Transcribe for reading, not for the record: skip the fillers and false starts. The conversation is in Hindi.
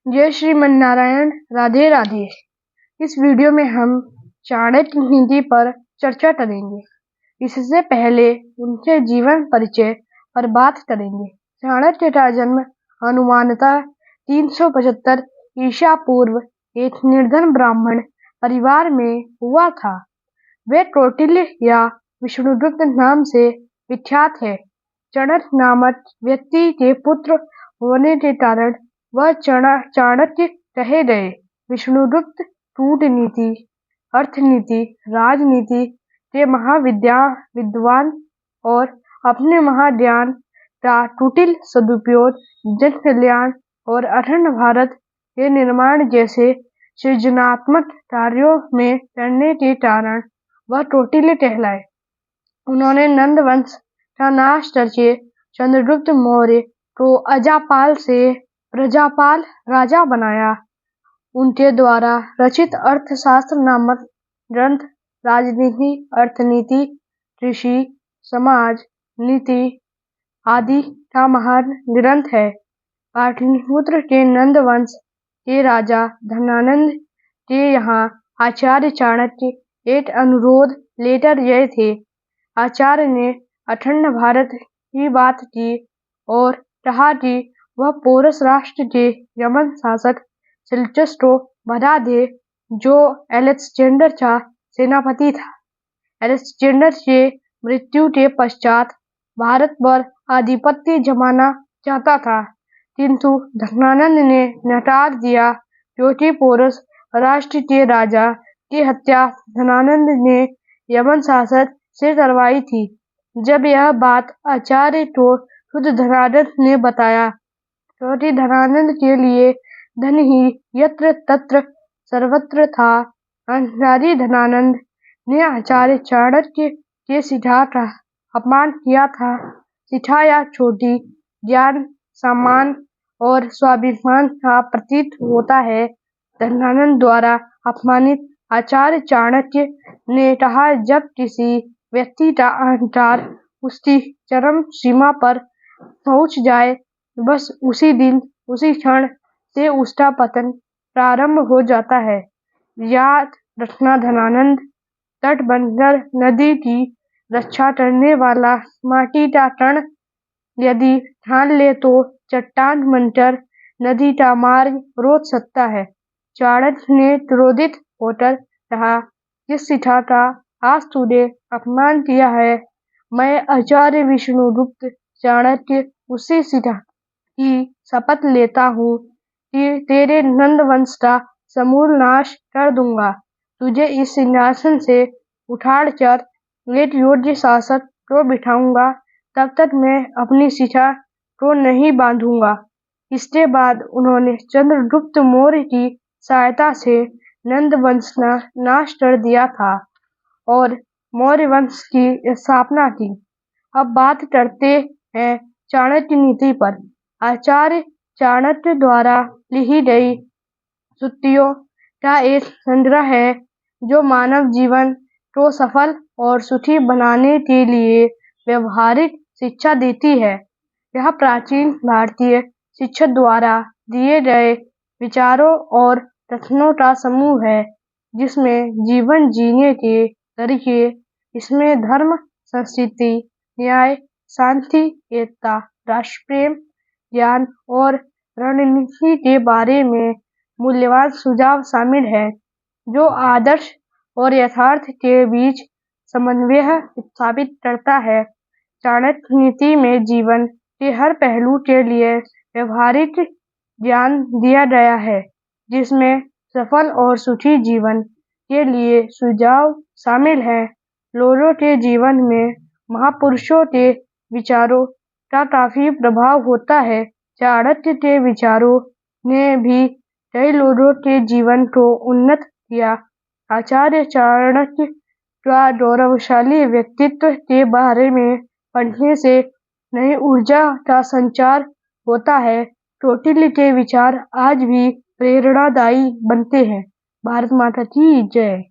जय श्रीमन नारायण। राधे राधे। इस वीडियो में हम चाणक्य नीति पर चर्चा करेंगे। इससे पहले उनके जीवन परिचय पर बात करेंगे। चाणक्य का जन्म अनुमानतः 375 ईसा पूर्व एक निर्धन ब्राह्मण परिवार में हुआ था। वे कौटिल्य या विष्णुगुप्त नाम से विख्यात है। चाणक्य नामक व्यक्ति के पुत्र होने के कारण वह चाणक्य कहे गए। विष्णुगुप्त कूटनीति, अर्थनीति, राजनीति के विद्वान और अपने महाज्ञान का कुटिल सदुपयोग जन कल्याण और अखंड भारत के निर्माण जैसे सृजनात्मक कार्यों में करने के कारण वह कौटिल्य कहलाए। उन्होंने नंद वंश का नाश करके चंद्रगुप्त मौर्य को अजापाल से प्रजापाल राजा बनाया। उनके द्वारा रचित अर्थशास्त्र नामक ग्रंथ राजनीति, अर्थनीति, कृषि, समाज, नीति आदि का महान ग्रंथ है। पाटलिपुत्र के नंद वंश के राजा धनानंद के यहाँ आचार्य चाणक्य एक अनुरोध लेकर गए थे। आचार्य ने अखंड भारत की बात की और कहा कि वह पोरस राष्ट्र के यमन शासक सेल्यूकस को बढ़ा दे, जो अलेक्जेंडर का सेनापति था। अलेक्जेंडर के मृत्यु के पश्चात भारत पर आधिपत्य जमाना चाहता था, किंतु धनानंद ने नकार दिया, क्योंकि पोरस राष्ट्र के राजा की हत्या धनानंद ने यमन शासक से करवाई थी। जब यह बात आचार्य को खुद धनानंद ने बताया, क्योंकि धनानंद के लिए धन ही यत्र तत्र सर्वत्र था, अहंकारी धनानंद ने आचार्य चाणक्य के शिक्षा का अपमान किया था। शिक्षा या छोटी ज्ञान सम्मान और स्वाभिमान का प्रतीक होता है। धनानंद द्वारा अपमानित आचार्य चाणक्य ने कहा, जब किसी व्यक्ति का अहंकार उसकी चरम सीमा पर पहुंच जाए, बस उसी दिन उसी क्षण से उसका पतन प्रारंभ हो जाता है। याद रखना, धनानंद तट बनकर नदी की रक्षा करने वाला माटी का कण यदि ठान ले तो चट्टान बनकर नदी का मार्ग रोक सकता है। चाणक्य ने क्रोधित होकर कहा, जिस शिखा का आज तूने अपमान किया है, मैं आचार्य विष्णुगुप्त चाणक्य उसी शिखा की शपथ लेता हूँ कि तेरे नंद वंश का समूल नाश कर दूंगा। तुझे इस सिंहासन से उठाकर एक योग्य शासक को बिठाऊंगा, तब तक मैं अपनी शिखा को नहीं बांधूंगा। इसके बाद उन्होंने चंद्रगुप्त मौर्य की सहायता से नंद वंश का नाश कर दिया था और मौर्य वंश की स्थापना की। अब बात करते हैं चाणक्य नीति पर। आचार्य चाणक्य द्वारा लिखी गई सूक्तियों का एक संग्रह है, जो मानव जीवन को सफल और सुखी बनाने के लिए व्यवहारिक शिक्षा देती है। यह प्राचीन भारतीय शिक्षक द्वारा दिए गए विचारों और कथनों का समूह है, जिसमें जीवन जीने के तरीके, इसमें धर्म, संस्कृति, न्याय, शांति, एकता, राष्ट्रप्रेम, ज्ञान और रणनीति के बारे में मूल्यवान सुझाव शामिल है, जो आदर्श और यथार्थ के बीच समन्वय स्थापित करता है। चाणक्य नीति में जीवन के हर पहलू के लिए व्यवहारिक ज्ञान दिया गया है, जिसमें सफल और सुखी जीवन के लिए सुझाव शामिल हैं। लोगों के जीवन में महापुरुषों के विचारों का काफी प्रभाव होता है। चाणक्य के विचारों ने भी कई लोगों के जीवन को उन्नत किया। आचार्य चाणक्य का गौरवशाली व्यक्तित्व के बारे में पढ़ने से नई ऊर्जा का संचार होता है। कौटिल्य के विचार आज भी प्रेरणादायी बनते हैं। भारत माता की जय।